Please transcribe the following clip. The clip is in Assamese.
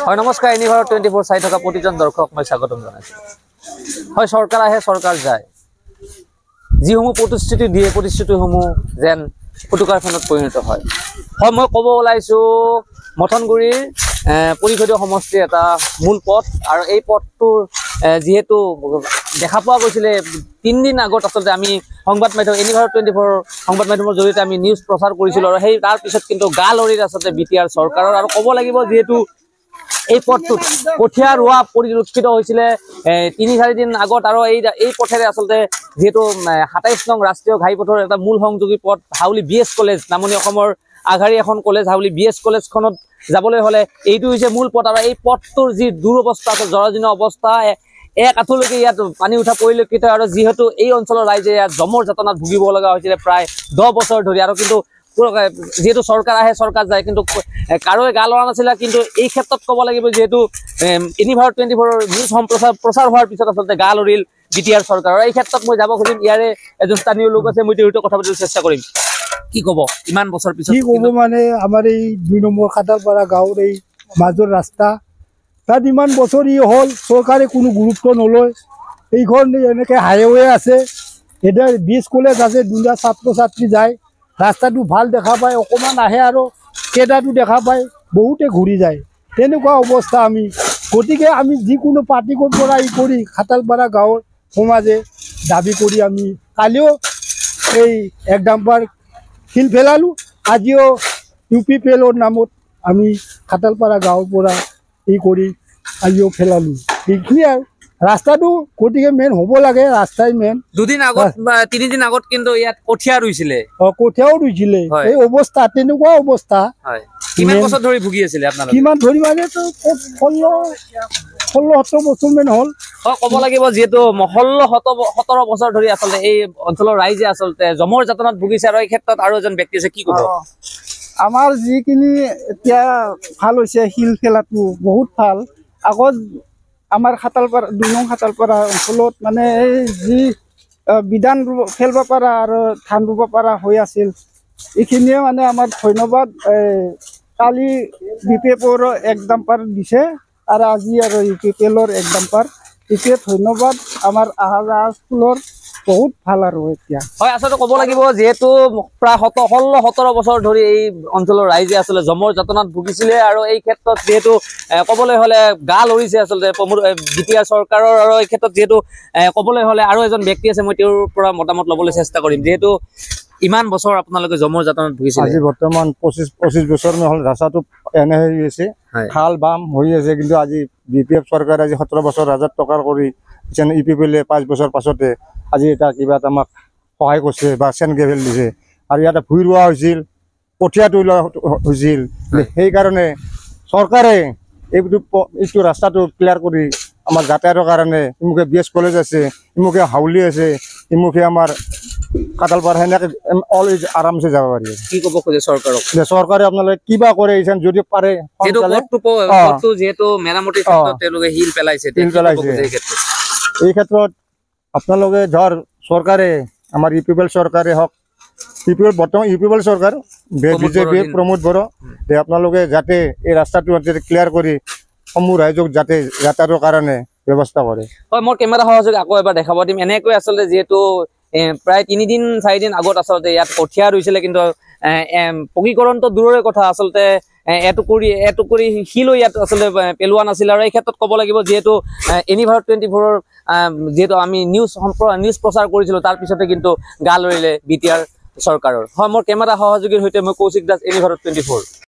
হয় নমস্কাৰ এনি ভাৰত 24 চাই থকা প্ৰতিজন দৰ্শক মই স্বাগতম জনাইছো। হয় চৰকাৰ আহে চৰকাৰ যায়, যিসমূহ প্ৰতিশ্ৰুতি দিয়ে প্ৰতিশ্ৰুতিসমূহ যেন ফুটুকাৰ ফেনত পৰিণত হয়। হয় মই ক'ব ওলাইছো মথনগুৰিৰ পৰিষদীয় সমষ্টিৰ এটা মূল পথ, আৰু এই পথটোৰ যিহেতু দেখা পোৱা গৈছিলে 3 দিন আগত আচলতে আমি সংবাদ মাধ্যম এনি ভাৰত 24 সংবাদ মাধ্যমৰ জৰিয়তে আমি নিউজ প্ৰচাৰ কৰিছিলোঁ, আৰু সেই তাৰ পিছত কিন্তু গা লৰিল আচলতে বিটিআৰ চৰকাৰৰ। আৰু ক'ব লাগিব যিহেতু এই পথটোত কঠীয়া ৰোৱা পৰিলক্ষিত হৈছিলে 3-4 দিন আগত, আৰু এই পথেৰে আচলতে যিহেতু 27 নং ৰাষ্ট্ৰীয় ঘাইপথৰ এটা মূল সংযোগী পথ হাউলি BS কলেজ, নামনি অসমৰ আঘাৰী এখন কলেজ হাউলি BS কলেজখনত যাবলৈ হলে এইটো হৈছে মূল পথ। আৰু এই পথটোৰ যি দুৰৱস্থা আছে, জৰাজীৰ্ণ অৱস্থা, এক আঁঠুলৈকে ইয়াত পানী উঠা পৰিলক্ষিত, আৰু যিহেতু এই অঞ্চলৰ ৰাইজে ইয়াত জমৰ যাতনাত ভুগিব লগা হৈছিলে প্ৰায় 10 বছৰ ধৰি। আৰু কিন্তু যিহেতু চৰকাৰ আহে চৰকাৰ যায়, কিন্তু কাৰোৱে গা লৰা নাছিলে। কিন্তু এই ক্ষেত্ৰত ক'ব লাগিব যিহেতু এনি ভাৰত 24 নিউজ প্ৰচাৰ হোৱাৰ পিছত আচলতে গা লৰিল বিটিআৰ চৰকাৰৰ। এই ক্ষেত্ৰত মই যাব খুজিম, ইয়াৰে এজন স্থানীয় লোক আছে, মই তেওঁৰ কথা পাতিবলৈ চেষ্টা কৰিম। কি ক'ব ইমান বছৰ পিছত? কি ক'ব মানে আমাৰ এই 2 নম্বৰ খাটালপাৰা গাঁৱৰ এই মাজৰ ৰাস্তা, তাত ইমান বছৰ হ'ল চৰকাৰে কোনো গুৰুত্ব নলয়। এইখন এনেকে হাইৱে আছে, এতিয়া BS কলেজ আছে, 2টা ছাত্ৰ ছাত্ৰী যায়, ৰাস্তাটো ভাল দেখা পায়, অকণমান আহে আৰু কেইটাটো দেখা পায়, বহুতে ঘূৰি যায়, তেনেকুৱা অৱস্থা। গতিকে আমি যিকোনো পাৰ্টিকৰ পৰা কৰি খাটালপাৰা গাঁৱৰ সমাজে দাবী কৰি আমি কালিও এই 1 ডাম্পাৰ শিল পেলালোঁ, আজিও UPPLৰ নামত আমি খাটালপাৰা গাঁৱৰ পৰা কৰি আজিও পেলালোঁ। এইখিনি আৰু ৰাস্তাটো গতিকে মেইন হ'ব লাগে, ৰাস্তাই মেইন। 3 দিন আগত কিন্তু ইয়াত কঠীয়া ৰুইছিলে, কঠীয়াও ৰুইছিলে, এই অৱস্থা তেনেকুৱা অৱস্থা। কিমান বছৰ ধৰি ভুগি আছিলে আপোনালোকে? কিমান ধৰি মানে 16-17 বছৰ মান হ'ল। ক'ব লাগিব যিহেতু 16-17 বছৰ ধৰি আচলতে এই অঞ্চলৰ ৰাইজে আচলতে জমৰ যাতনাত ভুগিছে। আৰু এই ক্ষেত্ৰত আৰু এজন ব্যক্তি আছে, কি ক'ব? আমাৰ যিখিনি এতিয়া ভাল হৈছে, শিল খেলাটো বহুত ভাল। আগত আমাৰ খাটালপাৰা 2 নং খাটালপাৰা অঞ্চলত মানে এই যি বিধান খেলিব পৰা আৰু ধান ৰুব পৰা হৈ আছিল, এইখিনিয়ে মানে আমাৰ ধন্যবাদ। কালি BPFৰ 1 ডাম্পাৰ দিছে, আৰু আজি আৰু UPPLৰ 1 ডাম্পাৰ, এতিয়া ধন্যবাদ। আমাৰ আহা যাহা স্কুলৰ বহুত ভাল আৰু এতিয়া। হয় আচলতে ক'ব লাগিব যিহেতু প্ৰায় 16-17 বছৰ ধৰি এই অঞ্চলৰ ৰাইজে আচলতে জমৰ যাতনাত ভুগিছিলে, আৰু এই ক্ষেত্ৰত যিহেতু ক'বলৈ হ'লে গা লৰিছে আচলতে বিটিআৰ চৰকাৰৰ। আৰু এই ক্ষেত্ৰত যিহেতু ক'বলৈ হ'লে আৰু এজন ব্যক্তি আছে, মই তেওঁৰ পৰা মতামত ল'বলৈ চেষ্টা কৰিম। যিহেতু ইমান বছৰ আপোনালোকে জমৰ যাতনাত ভুগিছে, আজি বৰ্তমান 25 বছৰ হ'ল ৰাস্তাটো এনে হৈ আছে, খাল বাম হৈ আছে। কিন্তু আজি BPF চৰকাৰে আজি 17 বছৰ হাজাৰ টকাৰ কৰি UPPLে 5 বছৰ পাছতে আজি এটা কিবা এটা আমাক সহায় কৰিছে বা চেন গ্ৰেভেল দিছে। আৰু ইয়াতে ভুই ৰোৱা হৈছিল, কঠীয়া তোলা হৈছিল, সেইকাৰণে চৰকাৰে এইটো ৰাস্তাটো ক্লিয়াৰ কৰি আমাৰ যাতায়াতৰ কাৰণে ইমুখে BS কলেজ আছে, ইমুখে হাউলি আছে, ইমুখে আমাৰ খাটালপাৰা, সেনেকে অল আৰামছে যাব পাৰি। কি ক'ব খোজে চৰকাৰক? চৰকাৰে আপোনালোকে কিবা কৰে যদি পাৰে, যিহেতু মেৰামতিৰ ক্ষেত্ৰত তেওঁলোকে শিল পেলাইছে, এই ক্ষেত্ৰত আপোনালোকে ধৰ চৰকাৰে আমাৰ UPPL চৰকাৰে হওক, বৰ্তমান UPPL চৰকাৰ BJP প্ৰমোদ বড়ো, আপোনালোকে যাতে এই ৰাস্তাটো ক্লিয়াৰ কৰি সমূহ ৰাইজক যাতে যাতায়াতৰ কাৰণে ব্যৱস্থা কৰে। হয় মোৰ কেমেৰা সহযোগ আকৌ এবাৰ দেখাব দিম। এনেকৈ আচলতে যিহেতু প্ৰায় 3-4 দিন আগত আচলতে ইয়াত কঠীয়া ৰুইছিলে, কিন্তু পকীকৰণটো দূৰৰে কথা, আচলতে এটুকুৰি শিলো ইয়াত আচলতে পেলোৱা নাছিল। আৰু এই ক্ষেত্ৰত ক'ব লাগিব যিহেতু এনি ভাৰত 24 যিহেতু আমি নিউজ প্ৰচাৰ কৰিছিলোঁ, তাৰ পিছতে কিন্তু গা লৰিলে বিটিআৰ চৰকাৰৰ। হয় মোৰ কেমেৰা সহযোগীৰ সৈতে মই কৌশিক দাস, এনি ভাৰত 24।